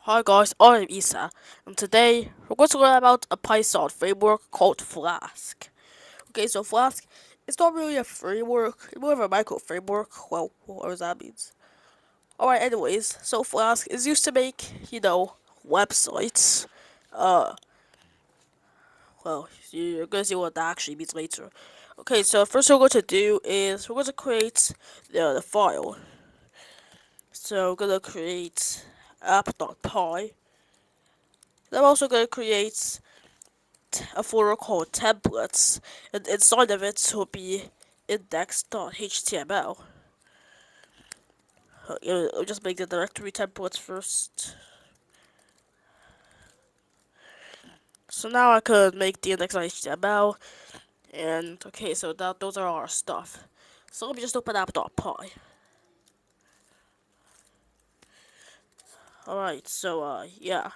Hi guys, I'm Isa, and today we're going to learn about a Python framework called Flask. Okay, so Flask is not really a framework, it's more of a micro framework. Well, whatever that means. Alright, anyways, so Flask is used to make, websites. Uh, well, you're gonna see what that actually means later. Okay, so first we're going to do is we're going to create the file. So we're gonna create app.py. Then I'm also gonna create a folder called templates, and inside of it will be index.html. I'll just make the directory templates first. So now I could make the index.html, and okay, so those are our stuff. So let me just open app.py. Alright, so yeah.